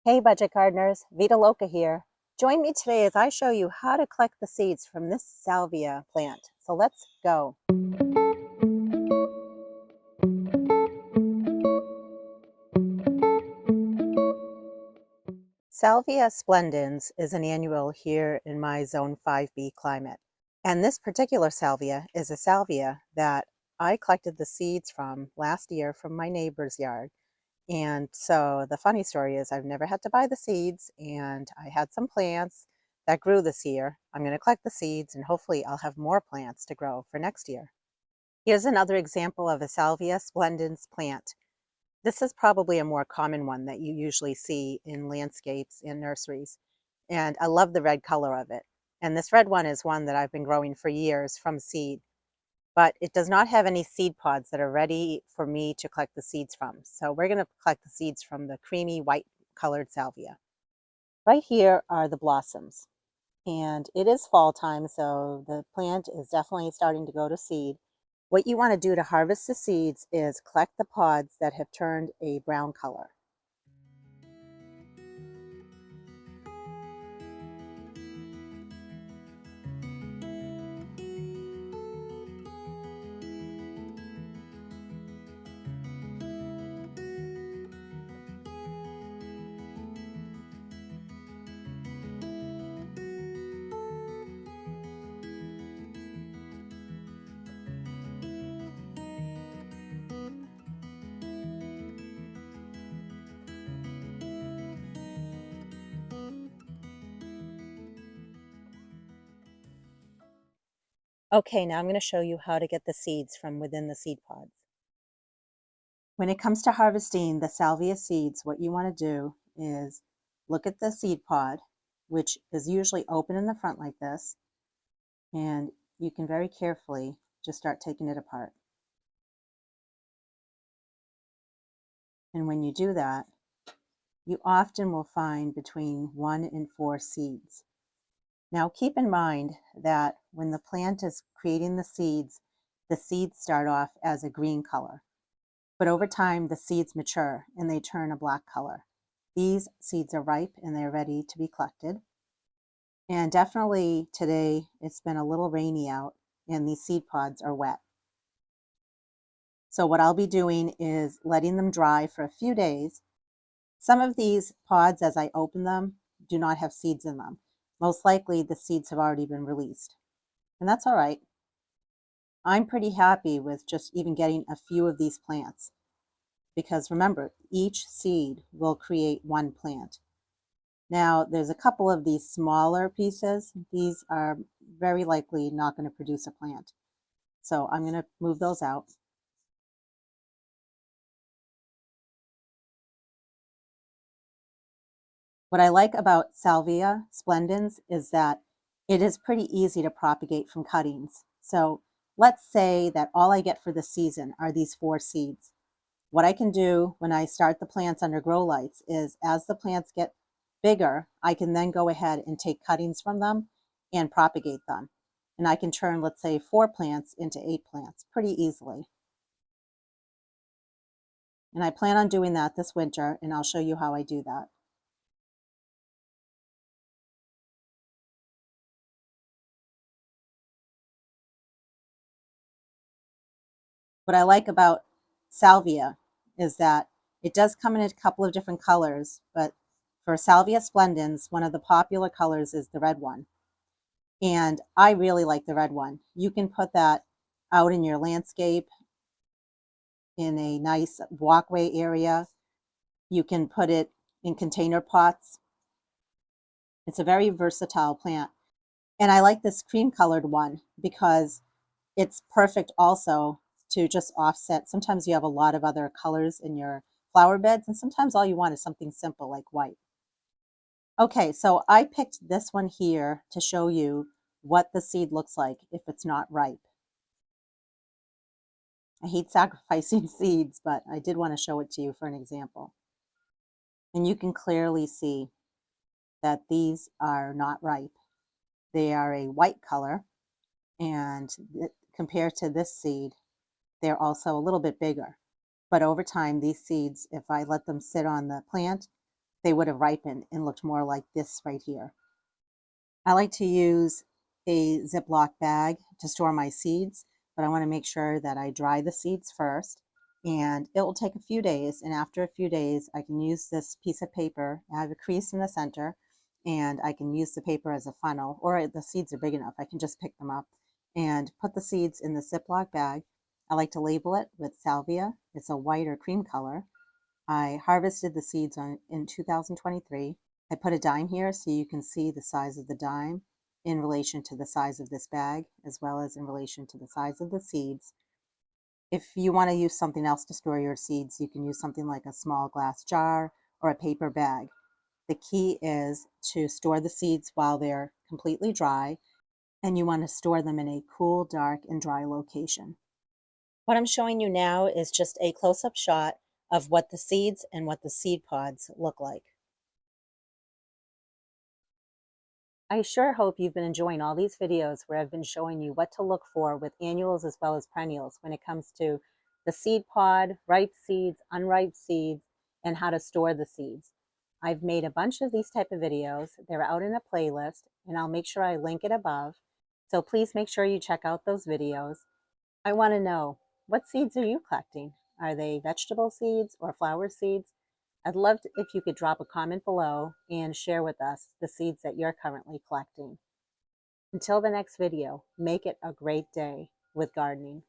Hey budget gardeners, Vita Loca here. Join me today as I show you how to collect the seeds from this salvia plant. So let's go. Salvia Splendens is an annual here in my Zone 5B climate. And this particular salvia is a salvia that I collected the seeds from last year from my neighbor's yard. And so the funny story is I've never had to buy the seeds, and I had some plants that grew this year. I'm going to collect the seeds and hopefully I'll have more plants to grow for next year. Here's another example of a Salvia Splendens plant. This is probably a more common one that you usually see in landscapes and nurseries. And I love the red color of it. And this red one is one that I've been growing for years from seed, but it does not have any seed pods that are ready for me to collect the seeds from. So we're going to collect the seeds from the creamy white colored salvia. Right here are the blossoms, and it is fall time, so the plant is definitely starting to go to seed. What you want to do to harvest the seeds is collect the pods that have turned a brown color. Okay, now I'm going to show you how to get the seeds from within the seed pods. When it comes to harvesting the salvia seeds, what you want to do is look at the seed pod, which is usually open in the front like this, and you can very carefully just start taking it apart. And when you do that, you often will find between 1 and 4 seeds. Now keep in mind that when the plant is creating the seeds start off as a green color. But over time, the seeds mature and they turn a black color. These seeds are ripe and they're ready to be collected. And definitely today, it's been a little rainy out and these seed pods are wet. So what I'll be doing is letting them dry for a few days. Some of these pods, as I open them, do not have seeds in them. Most likely the seeds have already been released. And that's all right. I'm pretty happy with just even getting a few of these plants, because remember, each seed will create one plant. Now, there's a couple of these smaller pieces. These are very likely not going to produce a plant. So I'm going to move those out. What I like about Salvia Splendens is that it is pretty easy to propagate from cuttings. So let's say that all I get for the season are these 4 seeds. What I can do when I start the plants under grow lights is, as the plants get bigger, I can then go ahead and take cuttings from them and propagate them. And I can turn, let's say, 4 plants into 8 plants pretty easily. And I plan on doing that this winter, and I'll show you how I do that. What I like about salvia is that it does come in a couple of different colors, but for Salvia Splendens, one of the popular colors is the red one. And I really like the red one. You can put that out in your landscape in a nice walkway area. You can put it in container pots. It's a very versatile plant. And I like this cream colored one because it's perfect also to just offset. Sometimes you have a lot of other colors in your flower beds, and sometimes all you want is something simple like white. Okay, so I picked this one here to show you what the seed looks like if it's not ripe. I hate sacrificing seeds, but I did want to show it to you for an example. And you can clearly see that these are not ripe. They are a white color, and compared to this seed, they're also a little bit bigger. But over time, these seeds, if I let them sit on the plant, they would have ripened and looked more like this right here. I like to use a Ziploc bag to store my seeds, but I want to make sure that I dry the seeds first. And it will take a few days. And after a few days, I can use this piece of paper. I have a crease in the center, and I can use the paper as a funnel, or the seeds are big enough, I can just pick them up and put the seeds in the Ziploc bag. I like to label it with salvia. It's a white or cream color. I harvested the seeds in 2023. I put a dime here so you can see the size of the dime in relation to the size of this bag, as well as in relation to the size of the seeds. If you want to use something else to store your seeds, you can use something like a small glass jar or a paper bag. The key is to store the seeds while they're completely dry, and you want to store them in a cool, dark, and dry location. What I'm showing you now is just a close-up shot of what the seeds and what the seed pods look like. I sure hope you've been enjoying all these videos where I've been showing you what to look for with annuals as well as perennials when it comes to the seed pod, ripe seeds, unripe seeds, and how to store the seeds. I've made a bunch of these type of videos. They're out in a playlist, and I'll make sure I link it above. So please make sure you check out those videos. I want to know, what seeds are you collecting? Are they vegetable seeds or flower seeds? I'd love if you could drop a comment below and share with us the seeds that you're currently collecting. Until the next video, make it a great day with gardening.